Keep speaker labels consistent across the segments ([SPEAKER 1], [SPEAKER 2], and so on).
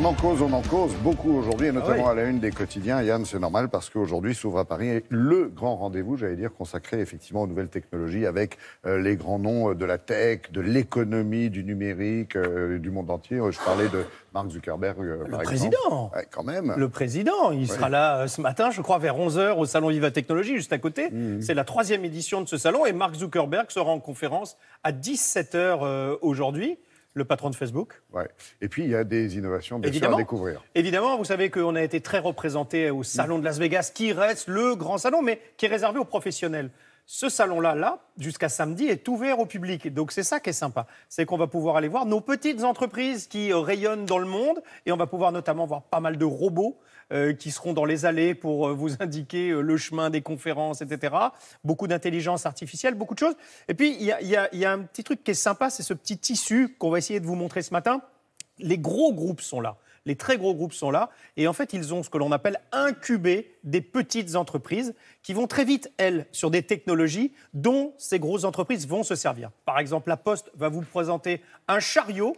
[SPEAKER 1] On en cause beaucoup aujourd'hui, et notamment
[SPEAKER 2] oui.
[SPEAKER 1] à la une des quotidiens. Yann, c'est normal parce qu'aujourd'hui s'ouvre à Paris le grand rendez-vous, j'allais dire, consacré effectivement aux nouvelles technologies avec les grands noms de la tech, de l'économie, du numérique, du monde entier. Je parlais de Mark Zuckerberg, par exemple.
[SPEAKER 2] Président.
[SPEAKER 1] Ouais, quand même.
[SPEAKER 2] Le président, il sera là ce matin, je crois, vers 11h au Salon Viva Technologie, juste à côté. C'est la 3e édition de ce salon et Mark Zuckerberg sera en conférence à 17h aujourd'hui. Le patron de Facebook.
[SPEAKER 1] Ouais. Et puis, il y a des innovations, bien sûr,
[SPEAKER 2] Évidemment.
[SPEAKER 1] à découvrir.
[SPEAKER 2] Évidemment, vous savez qu'on a été très représenté au Salon de Las Vegas, qui reste le grand salon, mais qui est réservé aux professionnels. Ce salon-là, jusqu'à samedi, est ouvert au public. Donc, c'est ça qui est sympa. C'est qu'on va pouvoir aller voir nos petites entreprises qui rayonnent dans le monde. Et on va pouvoir notamment voir pas mal de robots qui seront dans les allées pour vous indiquer le chemin des conférences, etc. Beaucoup d'intelligence artificielle, beaucoup de choses. Et puis, il y a un petit truc qui est sympa, c'est ce petit tissu qu'on va essayer de vous montrer ce matin. Les gros groupes sont là. Les très gros groupes sont là. Et en fait, ils ont ce que l'on appelle incubé des petites entreprises qui vont très vite, elles, sur des technologies dont ces grosses entreprises vont se servir. Par exemple, la Poste va vous présenter un chariot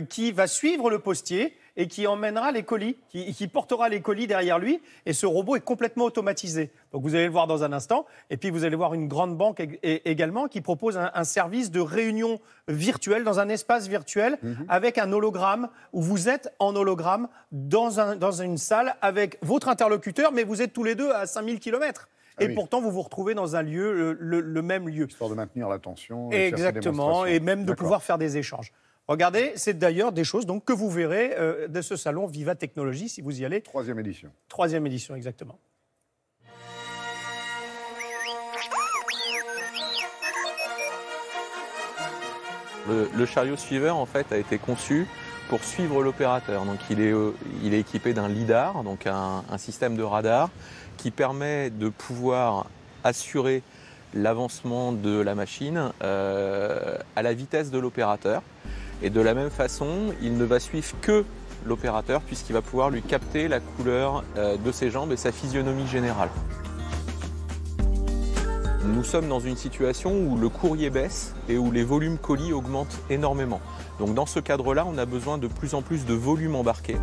[SPEAKER 2] qui va suivre le postier et qui emmènera les colis, qui portera les colis derrière lui. Et ce robot est complètement automatisé. Donc vous allez le voir dans un instant. Et puis vous allez voir une grande banque également qui propose un service de réunion virtuelle dans un espace virtuel avec un hologramme où vous êtes en hologramme dans une salle avec votre interlocuteur, mais vous êtes tous les deux à 5000 km. Et pourtant, vous vous retrouvez dans un lieu, le même lieu.
[SPEAKER 1] Histoire de maintenir l'attention.
[SPEAKER 2] Exactement, et même de pouvoir faire des échanges. Regardez, c'est d'ailleurs des choses donc, que vous verrez de ce salon Viva Technologie, si vous y allez.
[SPEAKER 1] 3e édition.
[SPEAKER 2] 3e édition, exactement.
[SPEAKER 3] Le chariot suiveur, en fait, a été conçu pour suivre l'opérateur. Donc, il est équipé d'un lidar, donc un système de radar, qui permet de pouvoir assurer l'avancement de la machine à la vitesse de l'opérateur. Et de la même façon, il ne va suivre que l'opérateur puisqu'il va pouvoir lui capter la couleur de ses jambes et sa physionomie générale. Nous sommes dans une situation où le courrier baisse et où les volumes colis augmentent énormément. Donc dans ce cadre-là, on a besoin de plus en plus de volume embarqué.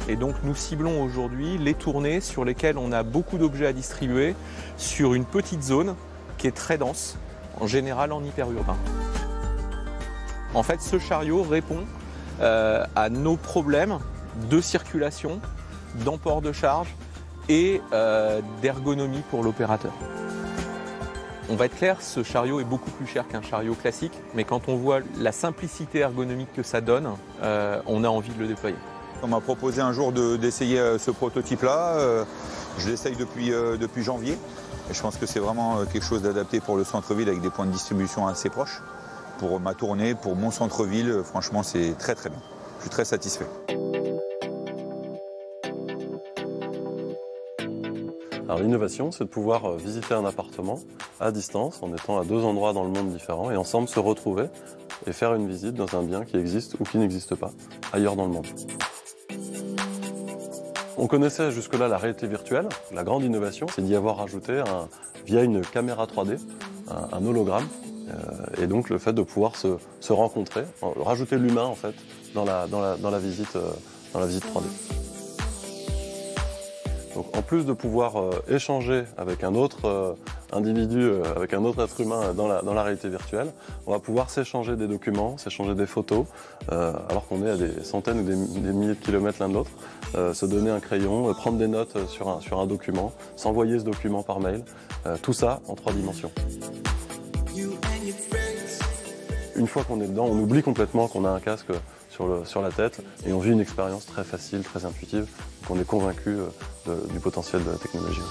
[SPEAKER 3] Et donc nous ciblons aujourd'hui les tournées sur lesquelles on a beaucoup d'objets à distribuer sur une petite zone qui est très dense, en général en hyperurbain. En fait, ce chariot répond à nos problèmes de circulation, d'emport de charge et d'ergonomie pour l'opérateur. On va être clair, ce chariot est beaucoup plus cher qu'un chariot classique, mais quand on voit la simplicité ergonomique que ça donne, on a envie de le déployer.
[SPEAKER 4] On m'a proposé un jour d'essayer ce prototype-là. Je l'essaye depuis janvier. Et je pense que c'est vraiment quelque chose d'adapté pour le centre-ville avec des points de distribution assez proches. Pour ma tournée, pour mon centre-ville, franchement, c'est très très bien. Je suis très satisfait.
[SPEAKER 5] Alors l'innovation, c'est de pouvoir visiter un appartement à distance, en étant à 2 endroits dans le monde différents, et ensemble se retrouver et faire une visite dans un bien qui existe ou qui n'existe pas ailleurs dans le monde. On connaissait jusque-là la réalité virtuelle. La grande innovation, c'est d'y avoir rajouté, via une caméra 3D, un hologramme. Et donc le fait de pouvoir se rencontrer, rajouter l'humain en fait dans la visite 3D. Donc en plus de pouvoir échanger avec un autre individu, avec un autre être humain dans la réalité virtuelle, on va pouvoir s'échanger des documents, s'échanger des photos, alors qu'on est à des centaines ou des milliers de kilomètres l'un de l'autre, se donner un crayon, prendre des notes sur un document, s'envoyer ce document par mail, tout ça en 3 dimensions. Une fois qu'on est dedans, on oublie complètement qu'on a un casque sur la tête et on vit une expérience très facile, très intuitive. Donc on est convaincu du potentiel de la technologie.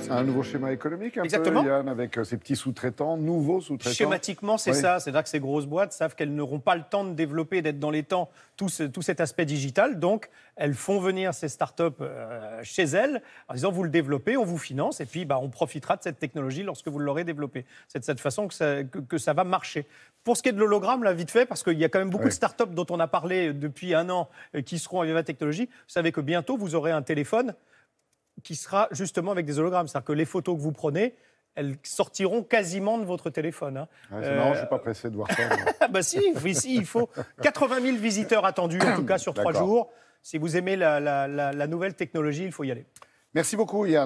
[SPEAKER 1] C'est un nouveau schéma économique,
[SPEAKER 2] Exactement.
[SPEAKER 1] peu, Yann, avec ces petits sous-traitants, nouveaux sous-traitants.
[SPEAKER 2] Schématiquement, c'est ça. C'est-à-dire que ces grosses boîtes savent qu'elles n'auront pas le temps de développer, d'être dans les temps, tout cet aspect digital. Donc, elles font venir ces startups chez elles en disant, vous le développez, on vous finance, et puis on profitera de cette technologie lorsque vous l'aurez développée. C'est de cette façon que ça va marcher. Pour ce qui est de l'hologramme, là, vite fait, parce qu'il y a quand même beaucoup de startups dont on a parlé depuis 1 an qui seront à Viva Technologie. Vous savez que bientôt, vous aurez un téléphone qui sera justement avec des hologrammes. C'est-à-dire que les photos que vous prenez, elles sortiront quasiment de votre téléphone. Hein.
[SPEAKER 1] Ouais, c'est marrant, je ne suis pas pressé de voir ça.
[SPEAKER 2] Ah bah si, ici, il faut 80 000 visiteurs attendus, en tout cas sur 3 jours. Si vous aimez la nouvelle technologie, il faut y aller.
[SPEAKER 1] Merci beaucoup, Yann.